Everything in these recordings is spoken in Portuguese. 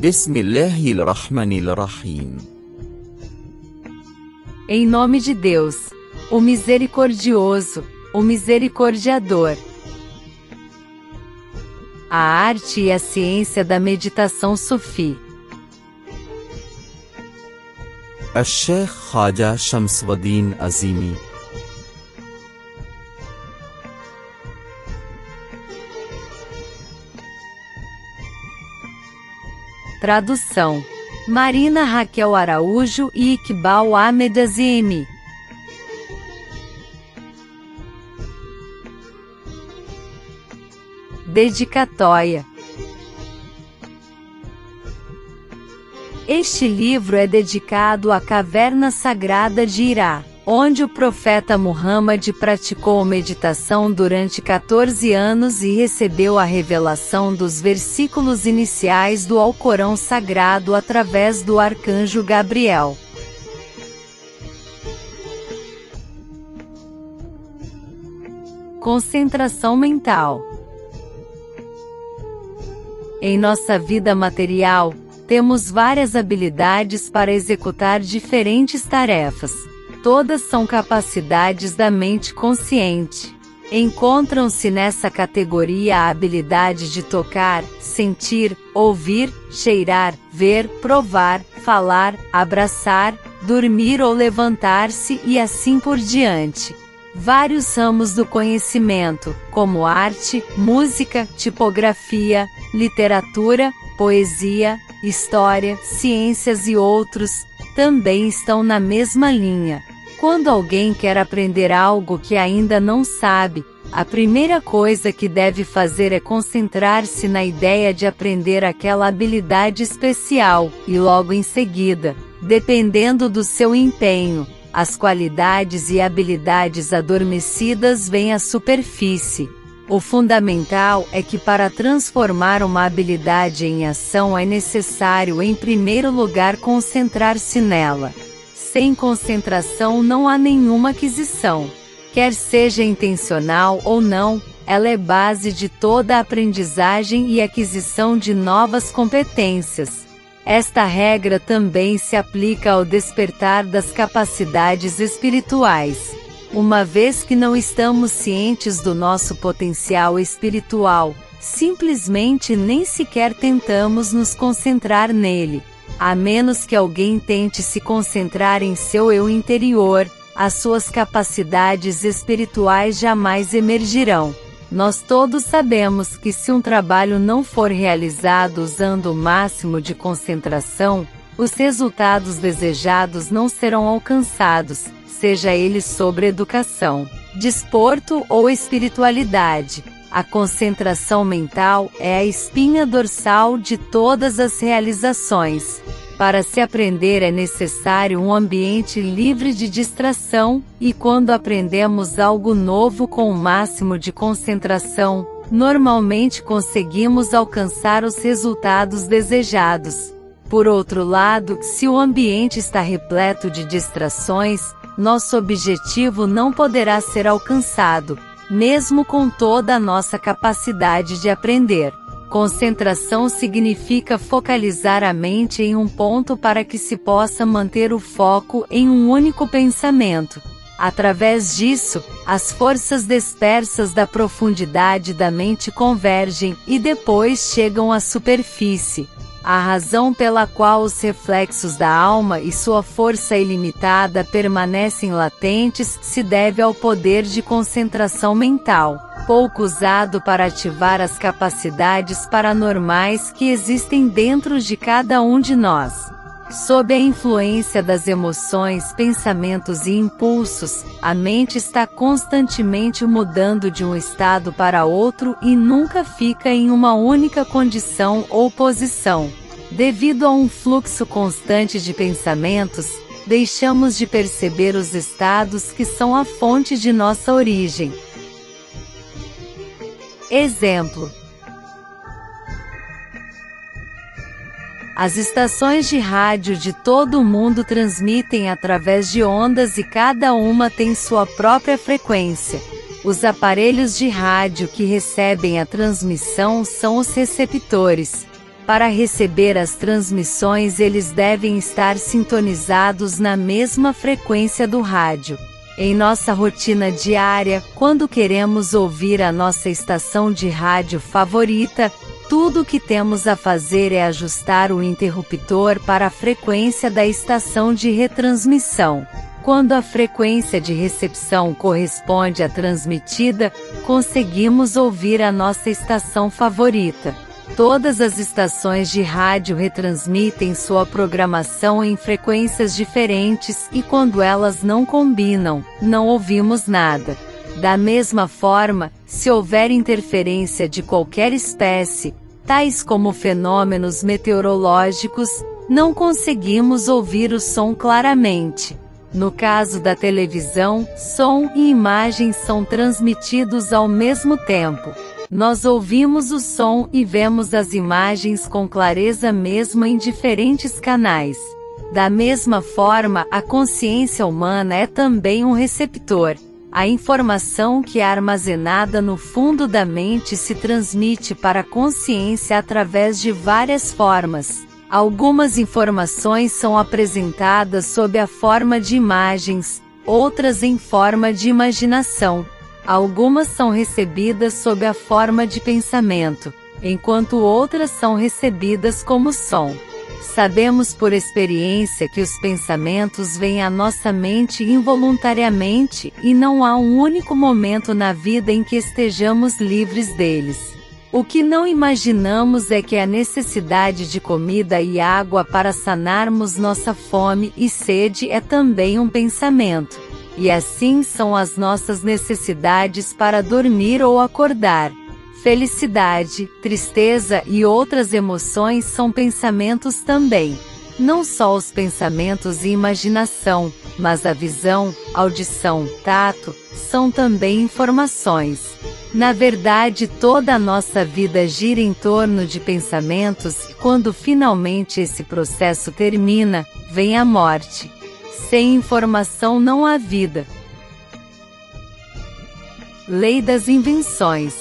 بسم الله الرحمن الرحيم. Em nome de Deus, o misericordioso, o misericordiador. A arte e a ciência da meditação sufi. الشيخ خواجة شمس الدين عزيمي. Tradução: Marina Raquel Araújo e Iqbal Ahmed Azimi. Dedicatória. Este livro é dedicado à caverna sagrada de Hira, onde o profeta Muhammad praticou meditação durante 14 anos e recebeu a revelação dos versículos iniciais do Alcorão Sagrado através do arcanjo Gabriel. Concentração mental. Em nossa vida material, temos várias habilidades para executar diferentes tarefas. Todas são capacidades da mente consciente. Encontram-se nessa categoria a habilidade de tocar, sentir, ouvir, cheirar, ver, provar, falar, abraçar, dormir ou levantar-se e assim por diante. Vários ramos do conhecimento, como arte, música, tipografia, literatura, poesia, história, ciências e outros, também estão na mesma linha. Quando alguém quer aprender algo que ainda não sabe, a primeira coisa que deve fazer é concentrar-se na ideia de aprender aquela habilidade especial, e logo em seguida, dependendo do seu empenho, as qualidades e habilidades adormecidas vêm à superfície. O fundamental é que para transformar uma habilidade em ação é necessário em primeiro lugar concentrar-se nela. Sem concentração não há nenhuma aquisição. Quer seja intencional ou não, ela é base de toda a aprendizagem e aquisição de novas competências. Esta regra também se aplica ao despertar das capacidades espirituais. Uma vez que não estamos cientes do nosso potencial espiritual, simplesmente nem sequer tentamos nos concentrar nele. A menos que alguém tente se concentrar em seu eu interior, as suas capacidades espirituais jamais emergirão. Nós todos sabemos que se um trabalho não for realizado usando o máximo de concentração, os resultados desejados não serão alcançados, seja ele sobre educação, desporto ou espiritualidade. A concentração mental é a espinha dorsal de todas as realizações. Para se aprender é necessário um ambiente livre de distração, e quando aprendemos algo novo com o máximo de concentração, normalmente conseguimos alcançar os resultados desejados. Por outro lado, se o ambiente está repleto de distrações, nosso objetivo não poderá ser alcançado, mesmo com toda a nossa capacidade de aprender. Concentração significa focalizar a mente em um ponto para que se possa manter o foco em um único pensamento. Através disso, as forças dispersas da profundidade da mente convergem e depois chegam à superfície. A razão pela qual os reflexos da alma e sua força ilimitada permanecem latentes se deve ao poder de concentração mental, pouco usado para ativar as capacidades paranormais que existem dentro de cada um de nós. Sob a influência das emoções, pensamentos e impulsos, a mente está constantemente mudando de um estado para outro e nunca fica em uma única condição ou posição. Devido a um fluxo constante de pensamentos, deixamos de perceber os estados que são a fonte de nossa origem. Exemplo: as estações de rádio de todo o mundo transmitem através de ondas e cada uma tem sua própria frequência. Os aparelhos de rádio que recebem a transmissão são os receptores. Para receber as transmissões, eles devem estar sintonizados na mesma frequência do rádio. Em nossa rotina diária, quando queremos ouvir a nossa estação de rádio favorita, tudo o que temos a fazer é ajustar o interruptor para a frequência da estação de retransmissão. Quando a frequência de recepção corresponde à transmitida, conseguimos ouvir a nossa estação favorita. Todas as estações de rádio retransmitem sua programação em frequências diferentes e quando elas não combinam, não ouvimos nada. Da mesma forma, se houver interferência de qualquer espécie, tais como fenômenos meteorológicos, não conseguimos ouvir o som claramente. No caso da televisão, som e imagem são transmitidos ao mesmo tempo. Nós ouvimos o som e vemos as imagens com clareza mesmo em diferentes canais. Da mesma forma, a consciência humana é também um receptor. A informação que é armazenada no fundo da mente se transmite para a consciência através de várias formas. Algumas informações são apresentadas sob a forma de imagens, outras em forma de imaginação. Algumas são recebidas sob a forma de pensamento, enquanto outras são recebidas como som. Sabemos por experiência que os pensamentos vêm à nossa mente involuntariamente e não há um único momento na vida em que estejamos livres deles. O que não imaginamos é que a necessidade de comida e água para sanarmos nossa fome e sede é também um pensamento. E assim são as nossas necessidades para dormir ou acordar. Felicidade, tristeza e outras emoções são pensamentos também. Não só os pensamentos e imaginação, mas a visão, audição, tato, são também informações. Na verdade, toda a nossa vida gira em torno de pensamentos e quando finalmente esse processo termina, vem a morte. Sem informação não há vida. Lei das invenções.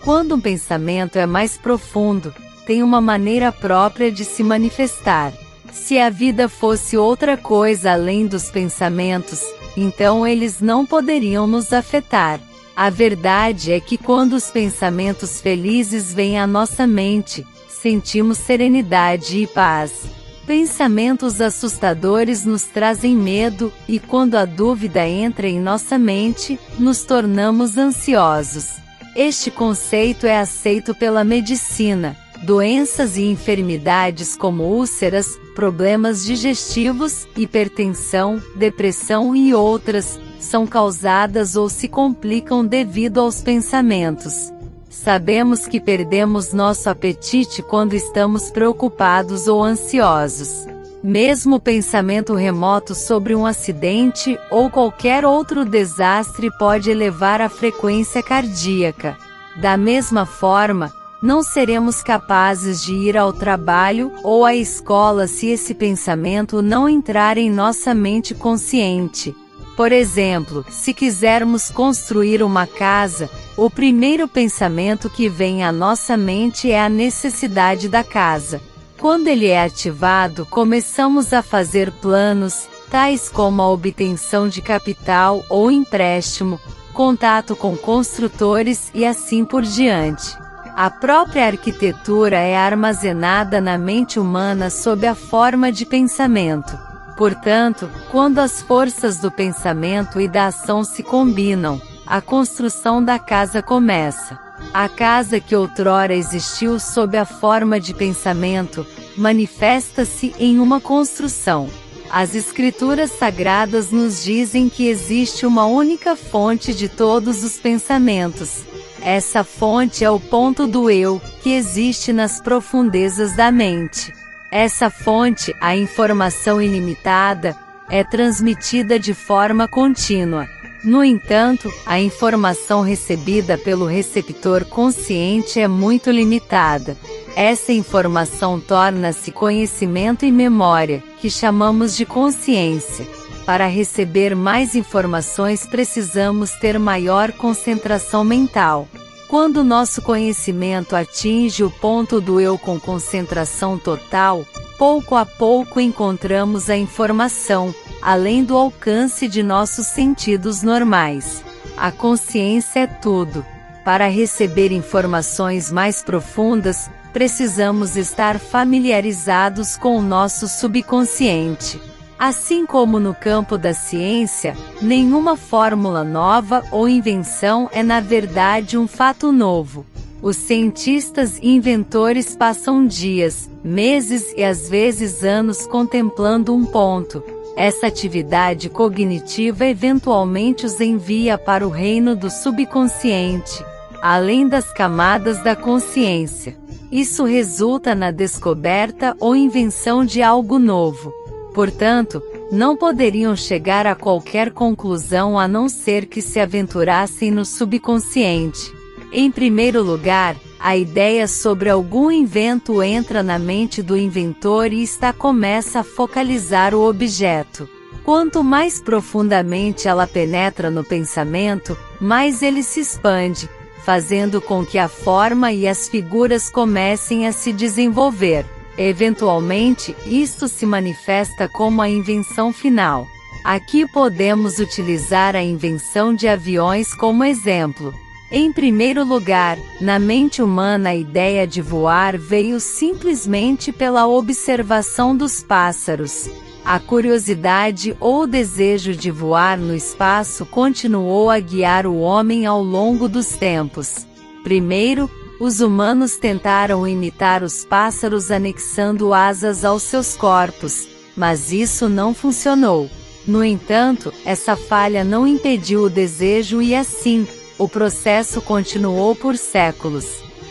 Quando um pensamento é mais profundo, tem uma maneira própria de se manifestar. Se a vida fosse outra coisa além dos pensamentos, então eles não poderiam nos afetar. A verdade é que quando os pensamentos felizes vêm à nossa mente, sentimos serenidade e paz. Pensamentos assustadores nos trazem medo, e quando a dúvida entra em nossa mente, nos tornamos ansiosos. Este conceito é aceito pela medicina. Doenças e enfermidades como úlceras, problemas digestivos, hipertensão, depressão e outras, são causadas ou se complicam devido aos pensamentos. Sabemos que perdemos nosso apetite quando estamos preocupados ou ansiosos. Mesmo o pensamento remoto sobre um acidente ou qualquer outro desastre pode elevar a frequência cardíaca. Da mesma forma, não seremos capazes de ir ao trabalho ou à escola se esse pensamento não entrar em nossa mente consciente. Por exemplo, se quisermos construir uma casa, o primeiro pensamento que vem à nossa mente é a necessidade da casa. Quando ele é ativado, começamos a fazer planos, tais como a obtenção de capital ou empréstimo, contato com construtores e assim por diante. A própria arquitetura é armazenada na mente humana sob a forma de pensamento. Portanto, quando as forças do pensamento e da ação se combinam, a construção da casa começa. A casa que outrora existiu sob a forma de pensamento, manifesta-se em uma construção. As Escrituras Sagradas nos dizem que existe uma única fonte de todos os pensamentos. Essa fonte é o ponto do eu, que existe nas profundezas da mente. Essa fonte, a informação ilimitada, é transmitida de forma contínua. No entanto, a informação recebida pelo receptor consciente é muito limitada. Essa informação torna-se conhecimento e memória, que chamamos de consciência. Para receber mais informações precisamos ter maior concentração mental. Quando nosso conhecimento atinge o ponto do eu com concentração total, pouco a pouco encontramos a informação, além do alcance de nossos sentidos normais. A consciência é tudo. Para receber informações mais profundas, precisamos estar familiarizados com o nosso subconsciente. Assim como no campo da ciência, nenhuma fórmula nova ou invenção é na verdade um fato novo. Os cientistas e inventores passam dias, meses e às vezes anos contemplando um ponto. Essa atividade cognitiva eventualmente os envia para o reino do subconsciente, além das camadas da consciência. Isso resulta na descoberta ou invenção de algo novo. Portanto, não poderiam chegar a qualquer conclusão a não ser que se aventurassem no subconsciente. Em primeiro lugar, a ideia sobre algum invento entra na mente do inventor e começa a focalizar o objeto. Quanto mais profundamente ela penetra no pensamento, mais ele se expande, fazendo com que a forma e as figuras comecem a se desenvolver. Eventualmente, isto se manifesta como a invenção final. Aqui podemos utilizar a invenção de aviões como exemplo. Em primeiro lugar, na mente humana a ideia de voar veio simplesmente pela observação dos pássaros. A curiosidade ou o desejo de voar no espaço continuou a guiar o homem ao longo dos tempos. Primeiro, os humanos tentaram imitar os pássaros anexando asas aos seus corpos, mas isso não funcionou. No entanto, essa falha não impediu o desejo e assim, o processo continuou por séculos.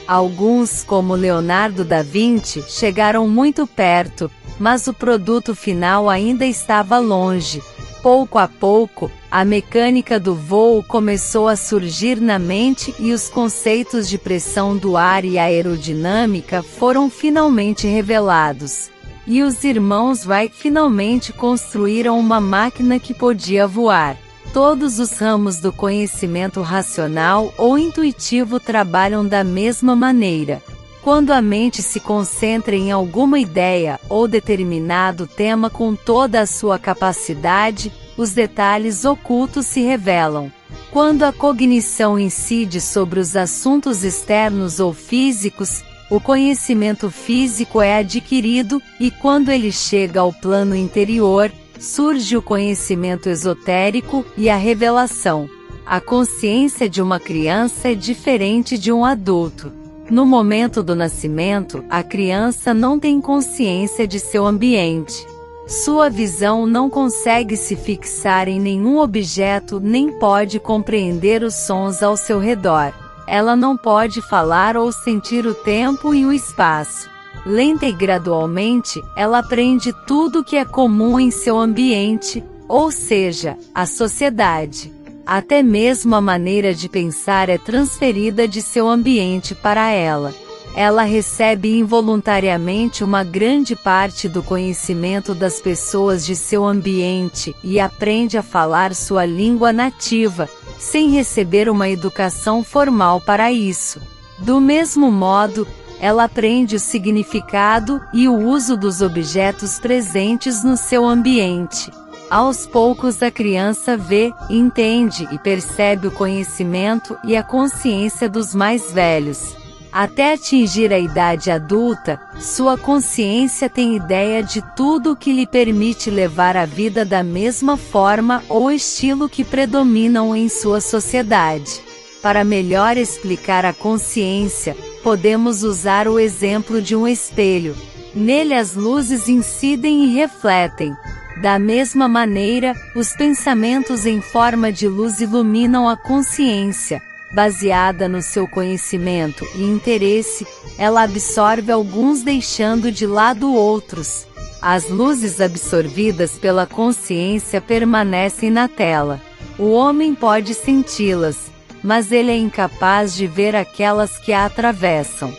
Alguns, como Leonardo da Vinci, chegaram muito perto, mas o produto final ainda estava longe. Pouco a pouco, a mecânica do voo começou a surgir na mente e os conceitos de pressão do ar e aerodinâmica foram finalmente revelados. E os irmãos Wright finalmente construíram uma máquina que podia voar. Todos os ramos do conhecimento racional ou intuitivo trabalham da mesma maneira. Quando a mente se concentra em alguma ideia ou determinado tema com toda a sua capacidade, os detalhes ocultos se revelam. Quando a cognição incide sobre os assuntos externos ou físicos, o conhecimento físico é adquirido, e quando ele chega ao plano interior, surge o conhecimento esotérico e a revelação. A consciência de uma criança é diferente de um adulto. No momento do nascimento, a criança não tem consciência de seu ambiente. Sua visão não consegue se fixar em nenhum objeto nem pode compreender os sons ao seu redor. Ela não pode falar ou sentir o tempo e o espaço. Lenta e gradualmente, ela aprende tudo que é comum em seu ambiente, ou seja, a sociedade. Até mesmo a maneira de pensar é transferida de seu ambiente para ela. Ela recebe involuntariamente uma grande parte do conhecimento das pessoas de seu ambiente e aprende a falar sua língua nativa, sem receber uma educação formal para isso. Do mesmo modo, ela aprende o significado e o uso dos objetos presentes no seu ambiente. Aos poucos a criança vê, entende e percebe o conhecimento e a consciência dos mais velhos. Até atingir a idade adulta, sua consciência tem ideia de tudo o que lhe permite levar a vida da mesma forma ou estilo que predominam em sua sociedade. Para melhor explicar a consciência, podemos usar o exemplo de um espelho. Nele as luzes incidem e refletem. Da mesma maneira, os pensamentos em forma de luz iluminam a consciência. Baseada no seu conhecimento e interesse, ela absorve alguns deixando de lado outros. As luzes absorvidas pela consciência permanecem na tela. O homem pode senti-las, mas ele é incapaz de ver aquelas que a atravessam.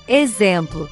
Exemplo: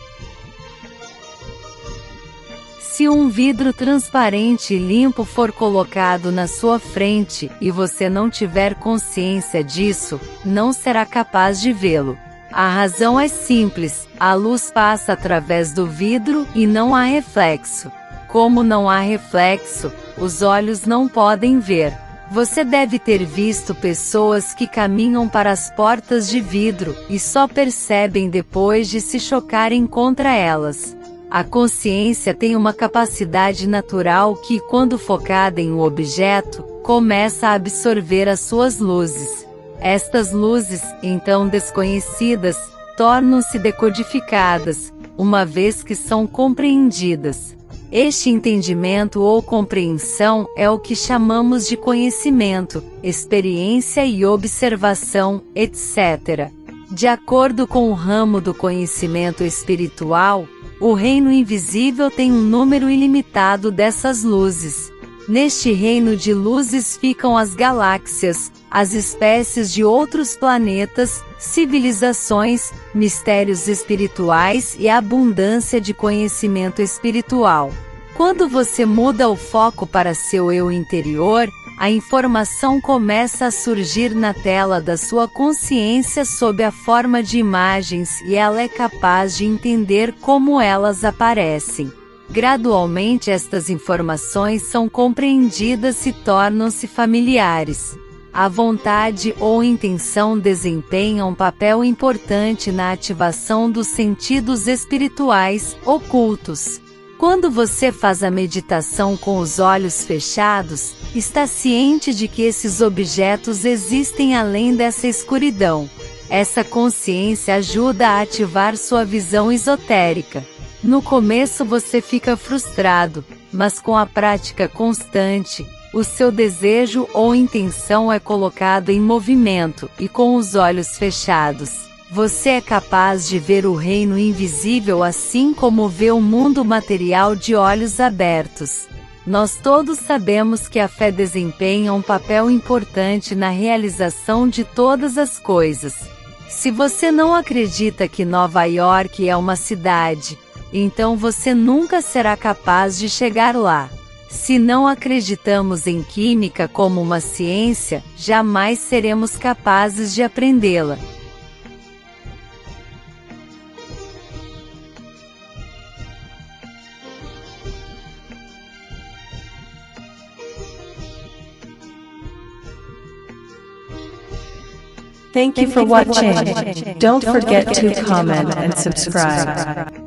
Se um vidro transparente e limpo for colocado na sua frente e você não tiver consciência disso, não será capaz de vê-lo. A razão é simples: a luz passa através do vidro e não há reflexo. Como não há reflexo, os olhos não podem ver. Você deve ter visto pessoas que caminham para as portas de vidro e só percebem depois de se chocarem contra elas. A consciência tem uma capacidade natural que, quando focada em um objeto, começa a absorver as suas luzes. Estas luzes, então desconhecidas, tornam-se decodificadas, uma vez que são compreendidas. Este entendimento ou compreensão é o que chamamos de conhecimento, experiência e observação, etc. De acordo com o ramo do conhecimento espiritual, o reino invisível tem um número ilimitado dessas luzes. Neste reino de luzes ficam as galáxias, as espécies de outros planetas, civilizações, mistérios espirituais e a abundância de conhecimento espiritual. Quando você muda o foco para seu eu interior, a informação começa a surgir na tela da sua consciência sob a forma de imagens e ela é capaz de entender como elas aparecem. Gradualmente estas informações são compreendidas e tornam-se familiares. A vontade ou intenção desempenham um papel importante na ativação dos sentidos espirituais ocultos. Quando você faz a meditação com os olhos fechados, está ciente de que esses objetos existem além dessa escuridão. Essa consciência ajuda a ativar sua visão esotérica. No começo você fica frustrado, mas com a prática constante, o seu desejo ou intenção é colocado em movimento e com os olhos fechados, você é capaz de ver o reino invisível assim como vê o mundo material de olhos abertos. Nós todos sabemos que a fé desempenha um papel importante na realização de todas as coisas. Se você não acredita que Nova York é uma cidade, então você nunca será capaz de chegar lá. Se não acreditamos em química como uma ciência, jamais seremos capazes de aprendê-la. Thank you for watching. Don't forget to comment and subscribe.